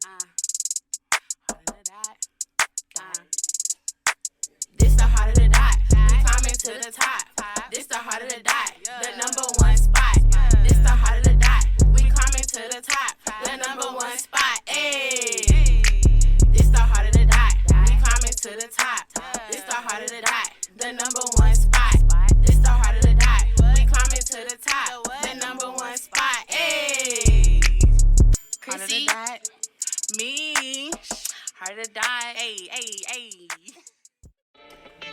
Harder to die. This the heart of the dot. We climbing to the top. This the heart of the dot. The number one spot. This the heart of the dot. We climbing to the top. The number one spot. Ayy. This the heart of the dot. We climbing to the top. This the heart of the dot. The number one spot. This the heart of the dot. We climbing to the top. The number one spot. Ayy. Heart of the dot. Me. Heart of the dot. Ayy.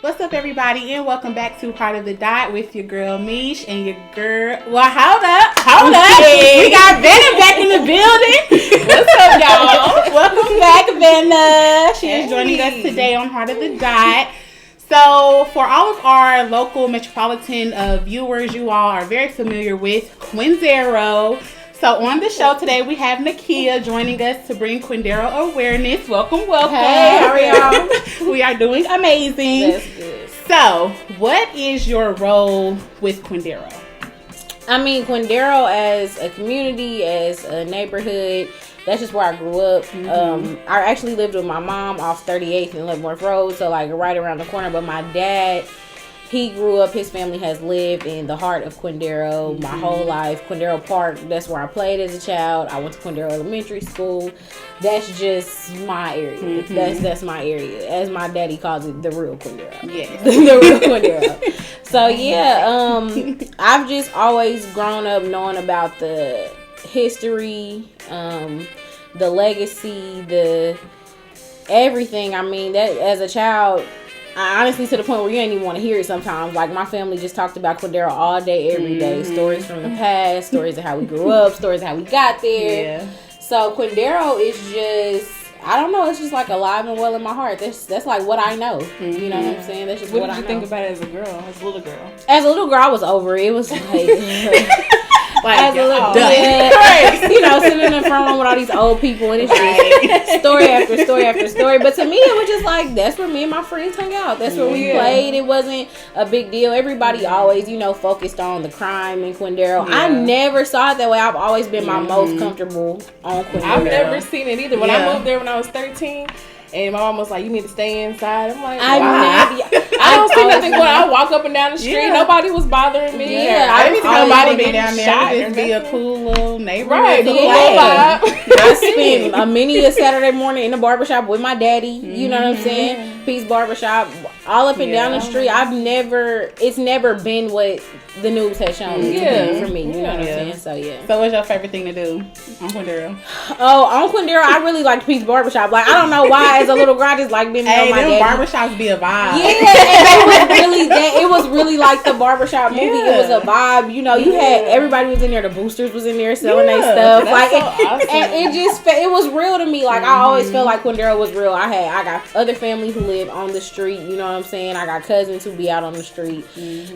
What's up, everybody, and welcome back to Heart of the Dot with your girl Mish and your girl. Well, hold up. We got Vanna back in the building. What's up, y'all? Welcome back, Vanna. She is joining us today on Heart of the Dot. So, for all of our local metropolitan viewers, you all are very familiar with Quindaro. So on the show today, we have Nakia joining us to bring Quindaro awareness. Welcome. Hey, how are y'all? We are doing amazing. That's good. So, what is your role with Quindaro? I mean, Quindaro as a community, as a neighborhood, that's just where I grew up. Mm-hmm. I actually lived with my mom off 38th and Leavenworth Road, so like right around the corner. But my dad, he grew up, his family has lived in the heart of Quindaro my whole life. Quindaro Park, that's where I played as a child. I went to Quindaro Elementary School. That's just my area. Mm-hmm. That's my area. As my daddy calls it, the real Quindaro. Yes. The real Quindaro. So yeah, I've just always grown up knowing about the history, the legacy, the everything. I mean, that as a child, I honestly, to the point where you ain't even want to hear it sometimes. Like, my family just talked about Quindaro all day, every day. Stories from the past, stories of how we grew up, stories of how we got there. Yeah. So, Quindaro is just, I don't know, it's just like alive and well in my heart. That's like what I know. You know what I'm saying? That's just what I know. What did you think about it as a girl, as a little girl? As a little girl, I was over it. It was like... Like, as a little, you know, sitting in the front room with all these old people, and it's just story after story after story. But to me, it was just like, that's where me and my friends hung out. That's where we played. It wasn't a big deal. Everybody always, you know, focused on the crime in Quindaro. Yeah. I never saw it that way. I've always been my most comfortable on Quindaro. I've never seen it either. When I moved there when I was 13, and my mom was like, you need to stay inside. I'm like, I don't see nothing going on. I walk up and down the street. Yeah. Nobody was bothering me. Yeah, I didn't think nobody be getting down there. shot It or just be a nothing. cool little neighborhood. Right, to cool play. vibe. I spent many a Saturday morning in the barbershop with my daddy. You know what I'm saying? Peace Barbershop, all up and down the street. It's never been what the news has shown it to be for me. You know what I'm saying? So, yeah. So, what's your favorite thing to do on Quindaro? Oh, on Quindaro, I really liked Peace Barbershop. Like, I don't know why, as a little girl, I just like being Hey, on my them daddy. barbershops be a vibe. Yeah, and it was really like the barbershop movie. It was a vibe. You know, you had everybody was in there. The boosters was in there selling their stuff. Like, so awesome. and it just it was real to me. Like, I always felt like Quindaro was real. I got other family who live on the street. You know what I'm saying? I got cousins who be out on the street.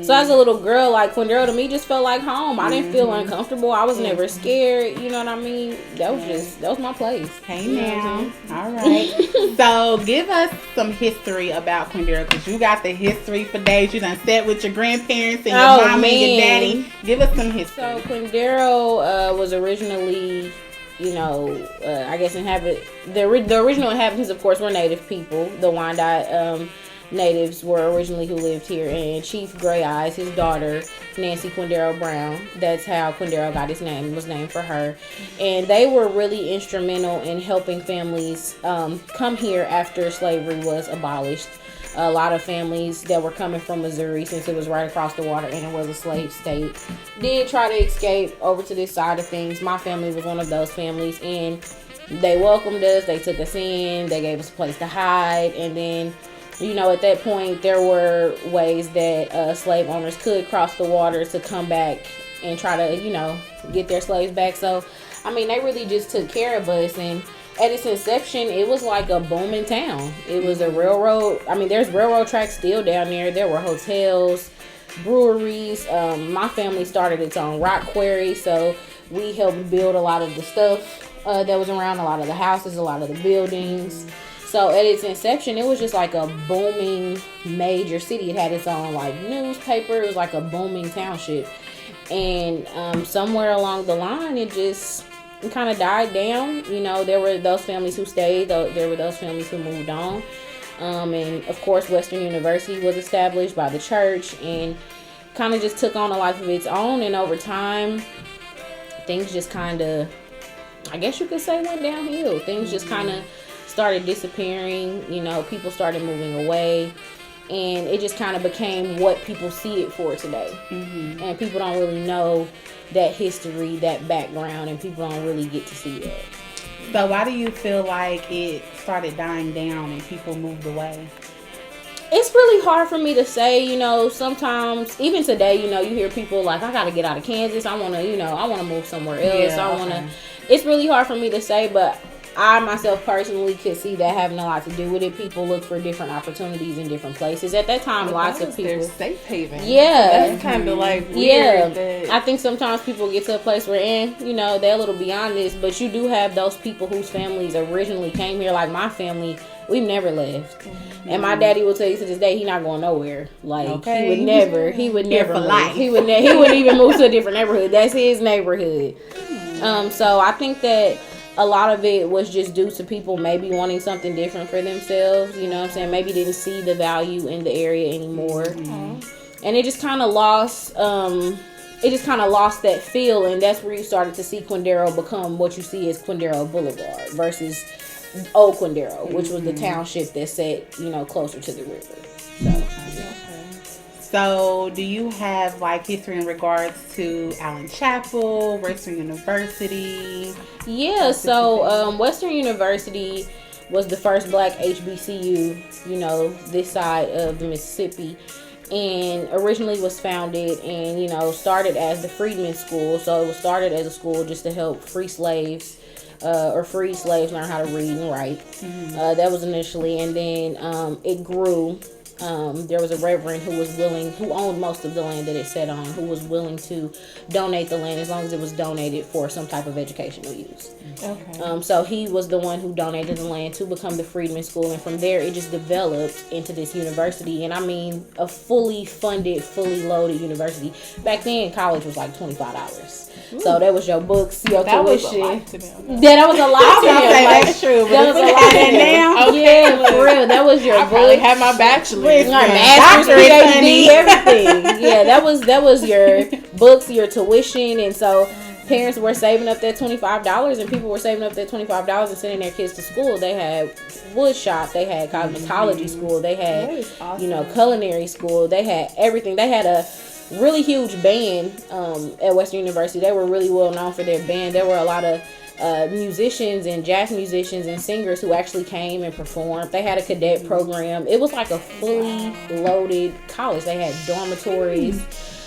So as a little girl, like, Quindaro to me just felt like home. I didn't feel uncomfortable. I was never scared. You know what I mean? That was my place. Hey, You know what I'm now. All right. So, give us some history about Quindaro, because you got the history for days. You done sat with your grandparents and your mom and your daddy. Give us some history. So Quindaro was originally, you know, I guess the original inhabitants, of course, were native people. The Wyandotte natives were originally who lived here, and Chief Gray Eyes, his daughter, Nancy Quindaro Brown, that's how Quindaro got its name. It was named for her. And they were really instrumental in helping families come here after slavery was abolished. A lot of families that were coming from Missouri, since it was right across the water and it was a slave state, did try to escape over to this side of things. My family was one of those families, and they welcomed us. They took us in. They gave us a place to hide. And then, you know, at that point, there were ways that slave owners could cross the water to come back and try to, you know, get their slaves back. So, I mean, they really just took care of us. And at its inception, it was like a booming town. It was a railroad. I mean, there's railroad tracks still down there. There were hotels, breweries. My family started its own rock quarry, so we helped build a lot of the stuff that was around, a lot of the houses, a lot of the buildings. So at its inception, it was just like a booming major city. It had its own like newspaper. It was like a booming township. And somewhere along the line, it just kind of died down. You know, there were those families who stayed, there were those families who moved on. And of course, Western University was established by the church and kind of just took on a life of its own. And over time, things just kind of, I guess you could say, went downhill. Things just kind of started disappearing. You know, people started moving away. And it just kind of became what people see it for today. And people don't really know that history, that background, and people don't really get to see that. So why do you feel like it started dying down and people moved away? It's really hard for me to say. You know, sometimes, even today, you know, you hear people like, I got to get out of Kansas. I want to, you know, I want to move somewhere else. It's really hard for me to say, but I myself personally could see that having a lot to do with it. People look for different opportunities in different places. At that time, lots of people. Their safe haven. Yeah. That's kind of like weird. Yeah. I think sometimes people get to a place where, you know, they're a little beyond this, but you do have those people whose families originally came here. Like my family, we've never left. And my daddy will tell you to this day, he not going nowhere. Like he would never for life. He wouldn't even move to a different neighborhood. That's his neighborhood. So I think that a lot of it was just due to people maybe wanting something different for themselves. You know what I'm saying? Maybe didn't see the value in the area anymore. And it just kind of lost, that feel. And that's where you started to see Quindaro become what you see as Quindaro Boulevard versus Old Quindaro, which was the township that sat, you know, closer to the river. So, do you have like history in regards to Allen Chapel, Western University? Yeah, so Western University was the first black HBCU, you know, this side of the Mississippi, and originally was founded and, you know, started as the Freedmen's School. So it was started as a school just to help free slaves or freed slaves learn how to read and write. That was initially, and then it grew. There was a reverend who owned most of the land that it sat on, who was willing to donate the land as long as it was donated for some type of educational use. So he was the one who donated the land to become the Freedmen's School, and from there it just developed into this university. And I mean, a fully funded, fully loaded university. Back then, college was like $25. So that was your books, your tuition. Was a lot to them. That was a lot to them. That's true. That was a lot to them. Yeah, for real. That was your books. I had my bachelor's, master's, PhD, everything. Yeah, that was your books, your tuition, and so parents were saving up that $25, and people were saving up that $25 and sending their kids to school. They had wood shop, they had cosmetology school, they had you know, culinary school, they had everything. They had a really huge band at Western University. They were really well known for their band. There were a lot of musicians and jazz musicians and singers who actually came and performed. They had a cadet program. It was like a fully loaded college. They had dormitories,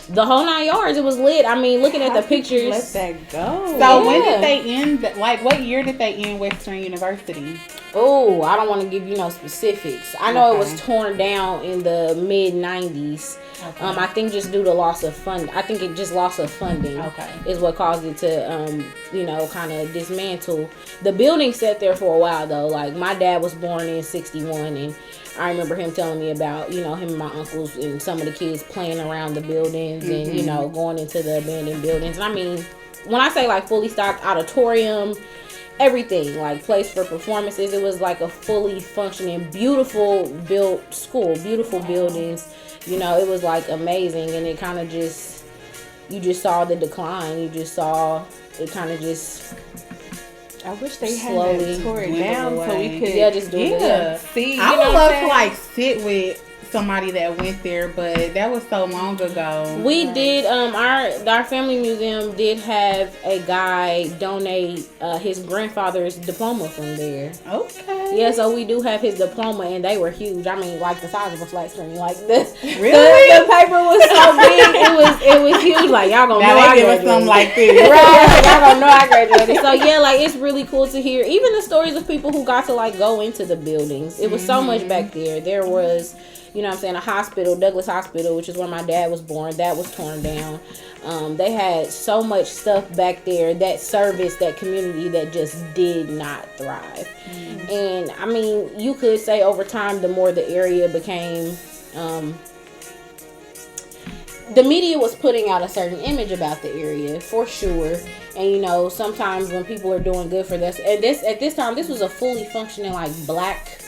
the whole 9 yards. It was lit. I mean, looking at the pictures. Let that go. So when did they end? Like, what year did they end Western University? Oh, I don't want to give you no specifics. I know it was torn down in the mid 90s. I think just due to loss of fund. I think it just loss of funding is what caused it to, you know, kind of dismantle. The building sat there for a while though. Like my dad was born in '61, and I remember him telling me about, you know, him and my uncles and some of the kids playing around the buildings and, you know, going into the abandoned buildings. And I mean, when I say like fully stocked auditorium, everything, like place for performances, it was like a fully functioning, beautiful built school, beautiful buildings. You know, it was like amazing, and it kind of just, you just saw the decline. You just saw it kind of just. I wish they slowly had tore it down so we could just do it. Yeah. See, I would love to like sit with somebody that went there, but that was so long ago. We did our family museum did have a guy donate his grandfather's diploma from there. Okay. Yeah, so we do have his diploma, and they were huge. I mean, like the size of a flat screen. Like the paper was so big, it was huge. Like y'all gonna know I graduated. Something like this, right? Y'all gonna know I graduated. So yeah, like it's really cool to hear even the stories of people who got to like go into the buildings. It was so much back there. There was, you know what I'm saying, a hospital, Douglas Hospital, which is where my dad was born. That was torn down. They had so much stuff back there, that service, that community that just did not thrive. And I mean, you could say over time, the more the area became, the media was putting out a certain image about the area for sure. And you know, sometimes when people are doing good for this, and this at this time, this was a fully functioning like black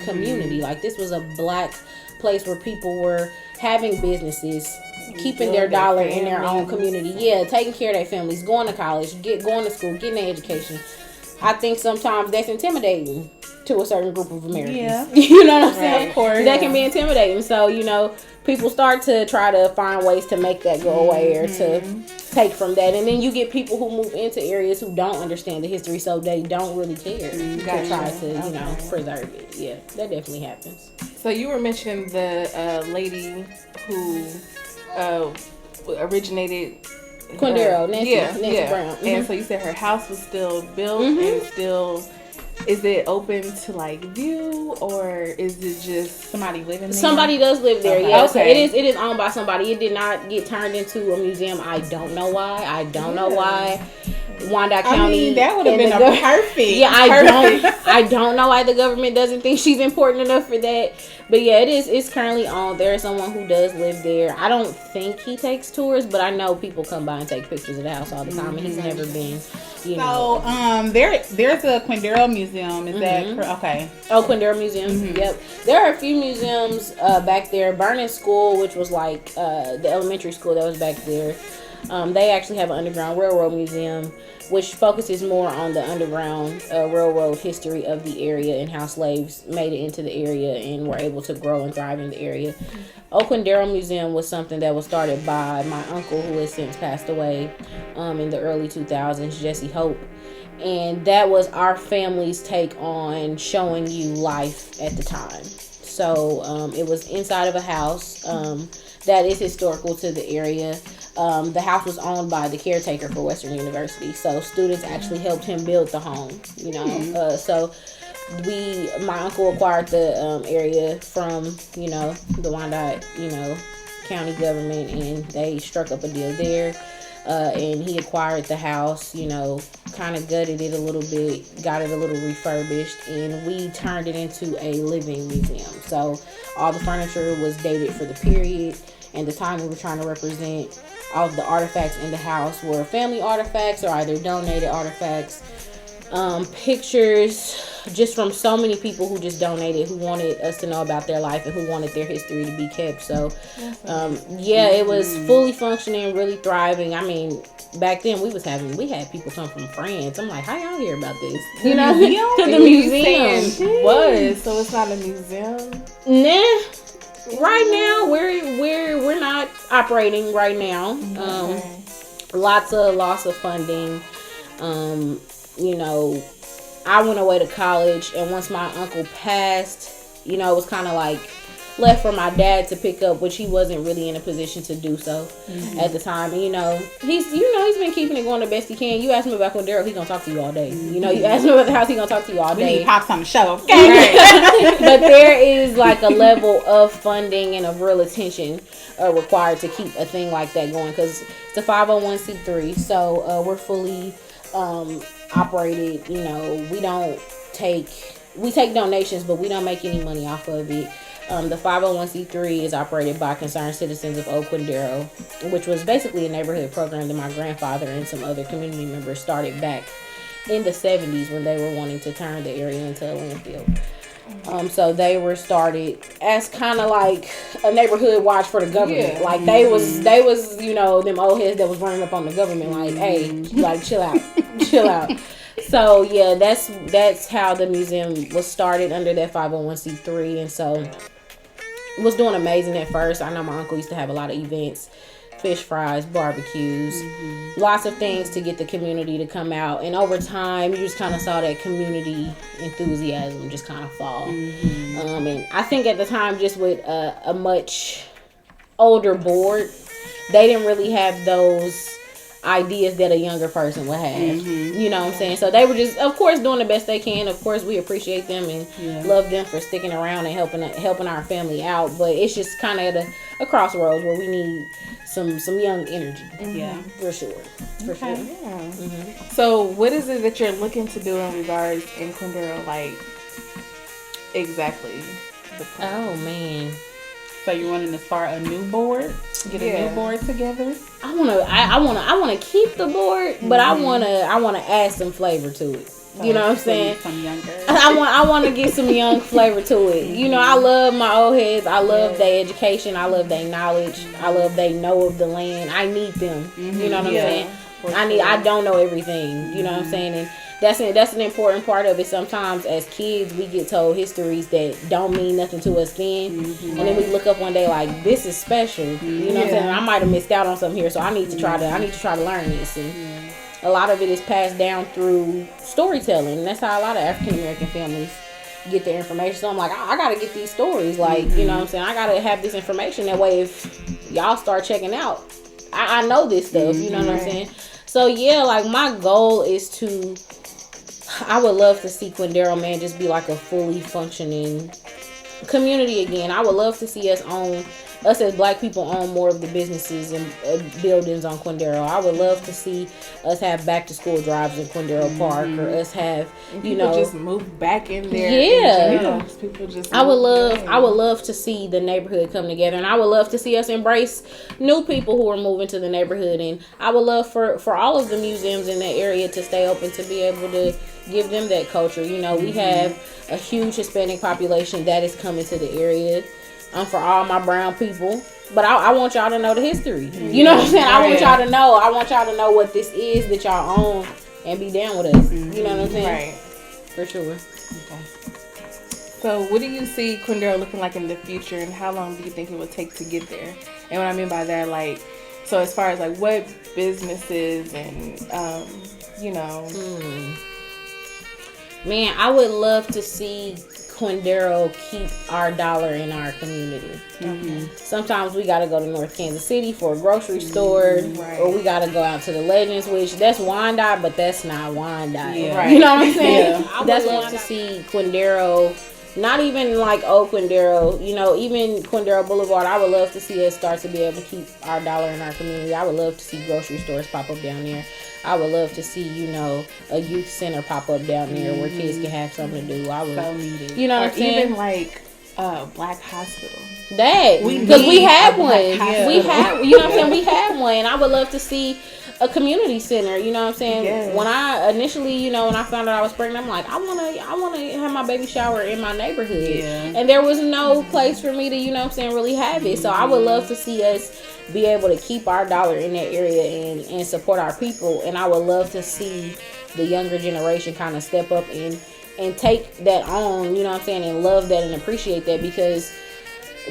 community. Like this was a black place where people were having businesses, keeping their dollar in their own community. Yeah, taking care of their families, going to college, going to school, getting their education. I think sometimes that's intimidating to a certain group of Americans. Yeah. You know what I'm saying? Of course. That can be intimidating. So, you know, people start to try to find ways to make that go away or to take from that. And then you get people who move into areas who don't understand the history, so they don't really care to try to, you know, preserve it. Yeah, that definitely happens. So you were mentioning the lady who originated... Quindaro, Nancy Brown. Mm-hmm. And so you said her house was still built and still... Is it open to like view, or is it just somebody living there? Somebody does live there, yeah. Okay. So it is owned by somebody. It did not get turned into a museum. I don't know why. Wyandotte County. I mean, that would have been a perfect. Yeah, I don't know why the government doesn't think she's important enough for that. But yeah, it's currently owned. There is someone who does live there. I don't think he takes tours, but I know people come by and take pictures of the house all the time, and he's never been. You know. There's a Quindaro museum. Is that okay? Oh, Quindaro Museum. Yep. There are a few museums back there. Burning School, which was like the elementary school that was back there. They actually have an Underground Railroad museum, which focuses more on the Underground Railroad history of the area and how slaves made it into the area and were able to grow and thrive in the area. Old Quindaro Museum was something that was started by my uncle, who has since passed away in the early 2000s, Nakia Hope. And that was our family's take on showing you life at the time. So it was inside of a house that is historical to the area. The house was owned by the caretaker for Western University, so students actually helped him build the home. You know, so my uncle acquired the area from the Wyandotte County government, and they struck up a deal there. And he acquired the house, kind of gutted it a little bit, got it a little refurbished, and we turned it into a living museum. So all the furniture was dated for the period and the time we were trying to represent. All of the artifacts in the house were family artifacts or either donated artifacts. Pictures just from so many people who just donated, who wanted us to know about their life and who wanted their history to be kept. So, it was fully functioning, really thriving. I mean, back then we had people come from France. I'm like, how y'all hear about this? To the museum. So it's not a museum? Nah. Right now, we're not operating right now. Lots of loss of funding. I went away to college, and once my uncle passed, it was kind of like left for my dad to pick up, which he wasn't really in a position to do so at the time. And he's been keeping it going the best he can. You ask him about Quindaro, he's gonna talk to you all day. You ask him about the house, he's gonna talk to you all day. He pops on the show, okay? Right. But there is like a level of funding and of real attention required to keep a thing like that going, because it's a 501c3, so we're fully operated. We take donations, but we don't make any money off of it. The 501c3 is operated by concerned citizens of Old Quindaro, which was basically a neighborhood program that my grandfather and some other community members started back in the 70s when they were wanting to turn the area into a landfill. So they were started as kind of like a neighborhood watch for the government. Yeah. Like they was them old heads that was running up on the government like, hey, like chill out. So yeah, that's how the museum was started, under that 501c3, and so it was doing amazing at first. I know my uncle used to have a lot of events, fish fries, barbecues, lots of things to get the community to come out. And over time, you just kind of saw that community enthusiasm just kind of fall. And I think at the time, just with a much older board, they didn't really have those ideas that a younger person would have. You know what I'm saying? So they were just, of course, doing the best they can. Of course, we appreciate them and love them for sticking around and helping our family out. But it's just kind of at a crossroads where we need some young energy. Yeah, for sure. For sure. Yeah. So what is it that you're looking to do in regards in Quindaro, like exactly? Oh man. So you wanting to start a new board? Get a new board together. I wanna keep the board, but I wanna add some flavor to it. You know what I'm saying? Some younger. I want to get some young flavor to it. You know, I love my old heads. I love their education. I love their knowledge. I love they know of the land. I need them. You know what I'm saying? I don't know everything. You know what I'm saying? And that's an important part of it. Sometimes as kids, we get told histories that don't mean nothing to us then, and then we look up one day like, this is special. You know what I'm saying? I might have missed out on something here, so I need to try to learn this. And a lot of it is passed down through storytelling. That's how a lot of African American families get their information. So I'm like, I gotta get these stories. Like, you know what I'm saying? I gotta have this information. That way, if y'all start checking out, I know this stuff. You know what I'm saying? So yeah, like my goal is to, I would love to see Quindaro, man, just be like a fully functioning community again. I would love to see us as black people own more of the businesses and buildings on Quindaro. I would love to see us have back to school drives in Quindaro Park, or us have, just move back in there. Yeah. People just I would love to see the neighborhood come together, and I would love to see us embrace new people who are moving to the neighborhood. And I would love for all of the museums in that area to stay open, to be able to give them that culture. You know, we have a huge Hispanic population that is coming to the area. For all my brown people, but I want y'all to know the history. You know what I'm saying? I want y'all to know what this is that y'all own, and be down with us. You know what I'm saying? Right. For sure. Okay. So what do you see Quindaro looking like in the future, and how long do you think it would take to get there? And what I mean by that, like, so as far as like what businesses and Man, I would love to see Quindaro keep our dollar in our community. Sometimes we gotta go to North Kansas City for a grocery store, or we gotta go out to the Legends, which that's Wyandotte, but that's not Wyandotte. You know what I'm saying? I would love to see Quindaro, not even like Old Quindaro, even Quindaro Boulevard. I would love to see us start to be able to keep our dollar in our community. I would love to see grocery stores pop up down there. I would love to see, a youth center pop up down there where kids can have something to do. I would, so needed. You know what I'm saying? Even like Black Hospital. Because we have one. We have, you know what I'm saying? We have one. I would love to see a community center. You know what I'm saying? Yes. When I initially, when I found out I was pregnant, I'm like, I want to have my baby shower in my neighborhood. Yeah. And there was no place for me to, really have it. So I would love to see us be able to keep our dollar in that area and support our people. And I would love to see the younger generation kind of step up and take that on, and love that and appreciate that, because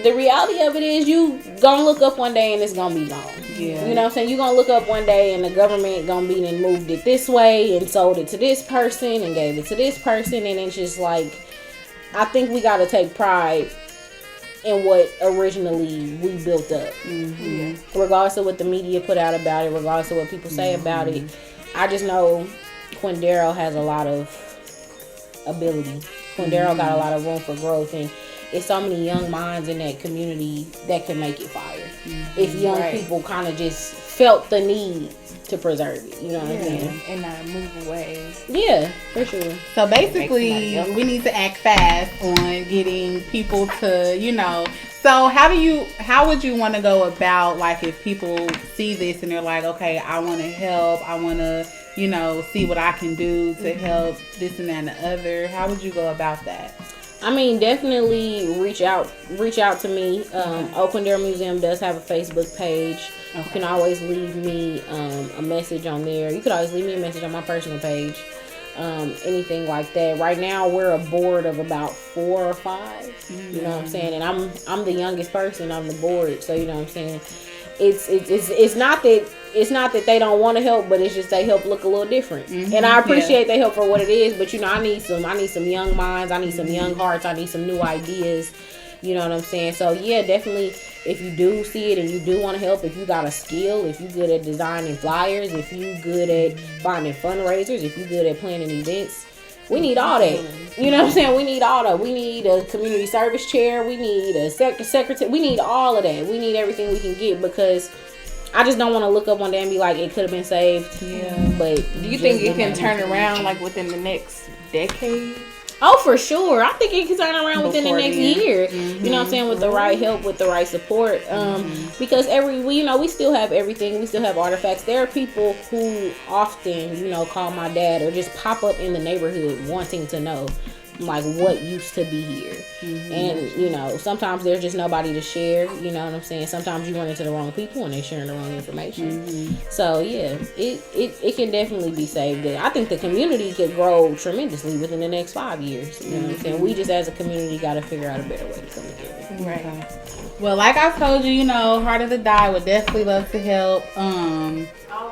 the reality of it is you gonna look up one day and it's gonna be gone. Yeah. You know what I'm saying? You gonna look up one day and the government gonna be and moved it this way and sold it to this person and gave it to this person, and it's just like, I think we gotta take pride in what originally we built up. Regardless of what the media put out about it, regardless of what people say about it. I just know Quindaro has a lot of ability. Quindaro got a lot of room for growth, and it's so many young minds in that community that can make it fire. If young people kind of just felt the need to preserve it, you know what I'm saying? And not move away. Yeah, for sure. So basically, we need to act fast on getting people to, So how would you want to go about, like, if people see this and they're like, okay, I want to help, I want to, see what I can do to help this and that and the other. How would you go about that? I mean, definitely reach out to me. Old Quindaro Museum does have a Facebook page. Okay. You can always leave me a message on there. You could always leave me a message on my personal page. Anything like that. Right now, we're a board of about 4 or 5. You know what I'm saying? And I'm the youngest person on the board. So you know what I'm saying? It's not that they don't want to help, but it's just they help look a little different. And I appreciate they help for what it is, but I need some young minds, I need some young hearts, I need some new ideas. You know what I'm saying? So yeah, definitely, if you do see it and you do want to help, if you got a skill, if you good at designing flyers, if you good at finding fundraisers, if you good at planning events, we need all that. You know what I'm saying? We need all that. We need a community service chair. We need a secretary. We need all of that. We need everything we can get, because I just don't want to look up one day and be like, it could have been saved. Yeah. But do you think it can turn around like within the next decade? Oh, for sure. I think it can turn around within the Before next then. year. You know what I'm saying? With the right help, with the right support. Because we still have everything. We still have artifacts. There are people who often, call my dad or just pop up in the neighborhood wanting to know, like, what used to be here. And, sometimes there's just nobody to share. You know what I'm saying? Sometimes you run into the wrong people and they're sharing the wrong information. So, yeah, it can definitely be saved. I think the community could grow tremendously within the next 5 years. You know what I'm saying? We just, as a community, got to figure out a better way to come together. Right. Well, like I told you, Heart of the Dot would definitely love to help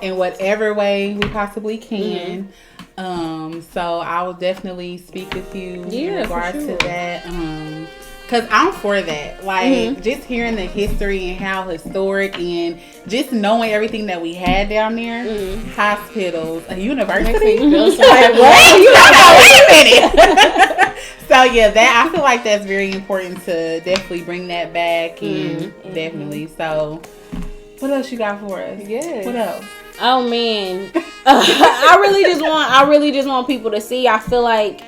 in whatever way we possibly can. So I will definitely speak with you in regards to that. Cause I'm for that. Like just hearing the history and how historic and just knowing everything that we had down there, hospitals, a university. Like what? Wait a minute. So yeah, that I feel like that's very important to definitely bring that back and definitely. So what else you got for us? Yeah. What else? Oh man, I really just want people to see. I feel like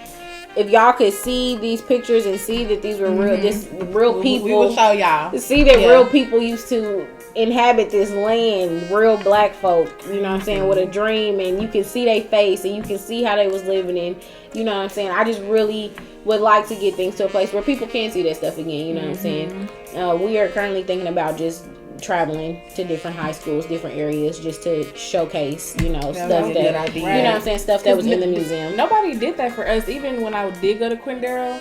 if y'all could see these pictures and see that these were real, just real people. We will show y'all. See that real people used to inhabit this land, real black folk. You know what I'm saying, with a dream, and you can see their face and you can see how they was living, and you know what I'm saying. I just really would like to get things to a place where people can see that stuff again. You know what I'm saying. We are currently thinking about just traveling to different high schools, different areas, just to showcase, stuff that, you know what I'm saying, stuff that was in the museum. Nobody did that for us. Even when I did go to Quindaro,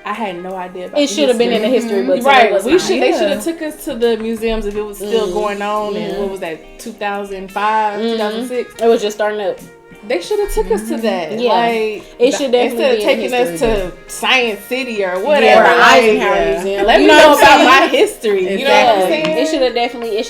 I had no idea about it. Should have been in the history books. Right. They should have took us to the museums if it was still going on. And what was that, 2005, 2006? It was just starting up. They should have took us to that. Yeah. Like, it should definitely instead of taking us to Science City or whatever. Yeah, or Eisenhower Museum. Let me know about my history. Exactly. You know what I'm saying? It should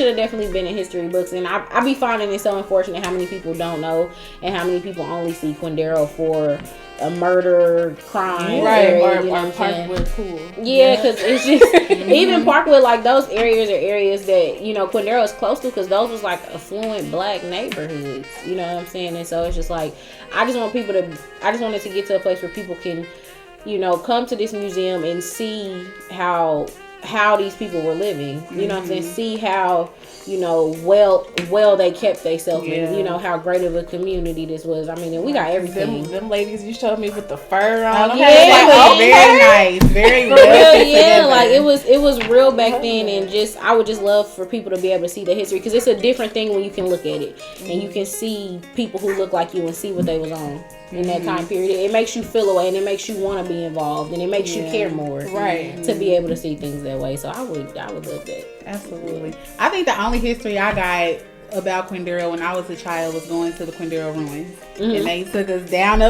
have definitely been in history books. And I be finding it so unfortunate how many people don't know and how many people only see Quindaro for a murder, crime, right? Area, or Parkwood Pool. Yeah, because it's just even Parkwood, like those areas are areas that Quindaro is close to, because those was like affluent black neighborhoods. You know what I'm saying? And so it's just like I just wanted to get to a place where people can, come to this museum and see how these people were living. You know what I'm saying? See how well they kept themselves, and how great of a community this was. I mean, and we got everything. Them ladies you showed me with the fur on. Very nice, very well. Yeah, like it was real back then, and I would just love for people to be able to see the history, because it's a different thing when you can look at it and you can see people who look like you and see what they was on in that time period. It makes you feel away, and it makes you want to be involved, and it makes you care more, right? To be able to see things that way. So I would love that. Absolutely. I think the only history I got about Quindaro when I was a child was going to the Quindaro ruins, and they took us down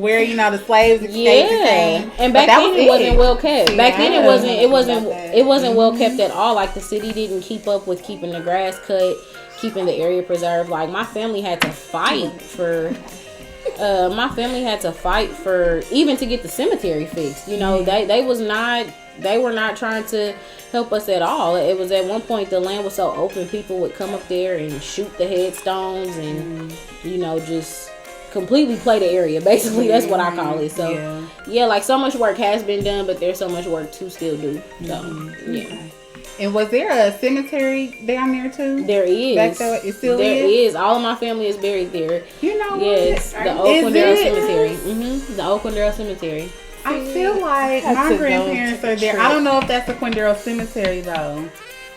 where the slaves escaped. And back then it wasn't well kept. Back then it wasn't well kept at all. Like the city didn't keep up with keeping the grass cut, keeping the area preserved. Like my family had to fight for even to get the cemetery fixed. They were not trying to help us at all. It was at one point the land was so open, people would come up there and shoot the headstones and just completely play the area. Basically, that's what I call it. So like so much work has been done, but there's so much work to still do. So And was there a cemetery down there too? There is. Back there, it still there is. All of my family is buried there. Yes, the Old Quindaro Cemetery. The Old Quindaro Cemetery. I feel like my grandparents are there. I don't know if that's the Quindaro Cemetery though,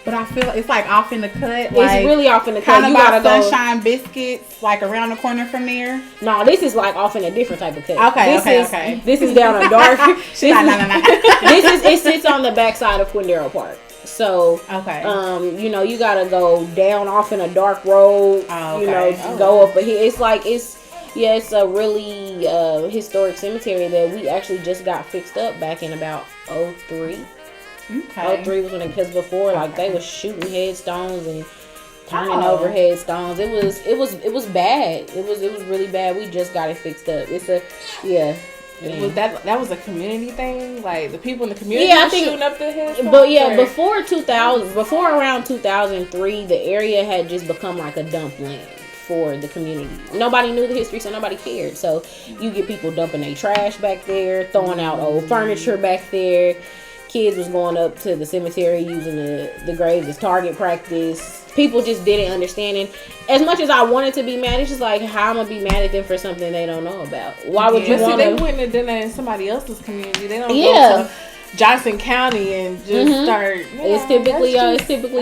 but I feel it's like off in the cut. It's really off in the cut. Kind of by Sunshine Biscuits, like around the corner from there. No, this is like off in a different type of cut. Okay. This is down a dark. No. It sits on the backside of Quindaro Park. So, you gotta go down off in a dark road. Go up a hill. It's a really historic cemetery that we actually just got fixed up back in about 03. Okay. 03 was when because before they was shooting headstones and turning over headstones. It was bad. It was really bad. We just got it fixed up. Was that was a community thing? Like the people in the community were shooting up the headstones? But before around 2003, the area had just become like a dump land for the community. Nobody knew the history, so nobody cared. So you get people dumping their trash back there, throwing out old furniture back there. Kids was going up to the cemetery using the graves as target practice. People just didn't understand it. As much as I wanted to be mad, it's just like, how am I gonna be mad at them for something they don't know about? Why would you want to? They wouldn't have done that in somebody else's community. They don't go to Johnson County and just start. It's typically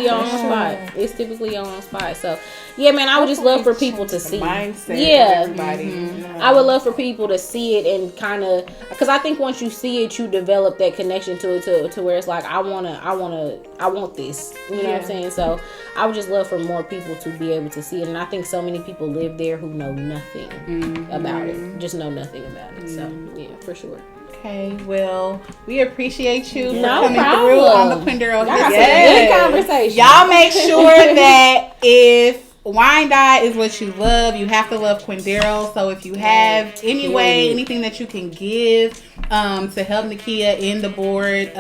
your own spot. It's typically your own spot. So yeah, man, I would just love for people to see. Mindset. Yeah, Everybody. I would love for people to see it and kind of, because I think once you see it, you develop that connection to it to where it's like, I want this. You know what I'm saying? So I would just love for more people to be able to see it, and I think so many people live there who know nothing about it. Just know nothing about it. So yeah, for sure. Okay, well, we appreciate you for No coming problem. through on the Quindaro. Good conversation. Y'all make sure that if Wyandotte is what you love, you have to love Quindaro. So if you have anything that you can give to help Nakia and the board,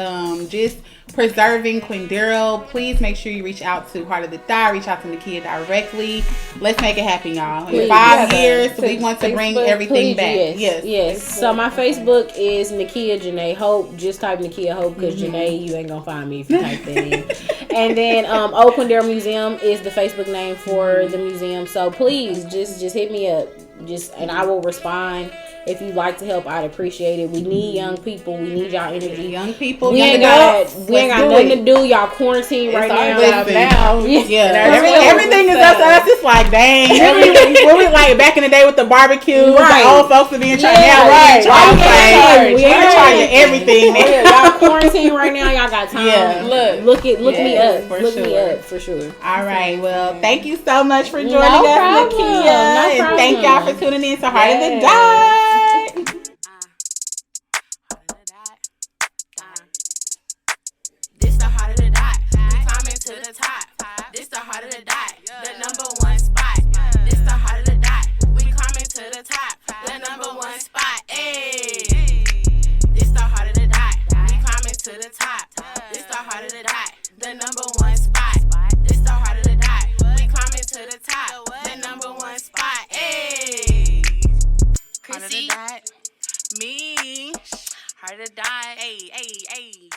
just preserving Quindaro, please make sure you reach out to Heart of the Dot, reach out to Nakia directly. Let's make it happen, y'all. In 5 years, we want to bring everything back. Yes. So my Facebook is Nakia Janae Hope. Just type Nakia Hope, because Janae, you ain't gonna find me if you type that in. And then Old Quindaro Museum is the Facebook name for the museum. So please just hit me up. And I will respond. If you'd like to help, I'd appreciate it. We need young people. We need y'all energy. Young people. We ain't got nothing to do. Y'all quarantine right now. Everything is up to us. It's like, dang. When we like back in the day with the barbecue, the old folks are being charged. We ain't charging everything. Y'all quarantine right now. Y'all got time. Look me up. Look me up for sure. All right. Well, thank you so much for joining us, Nakia. And thank y'all for tuning in to Heart of the Dot. This the Heart of the Dot. We climbing to the top. This the Heart of the Dot. The #1 spot. This the Heart of the Dot. We climbing to the top. The #1 spot. Ayy. This the Heart of the Dot. We climbing to the top. This the Heart of the Dot. The #1 spot. This the Heart of the Dot. We climbing to the top. The #1 spot. Ayy. Heart of the Dot. Me. Heart of the Dot. Ayy, ayy, ayy.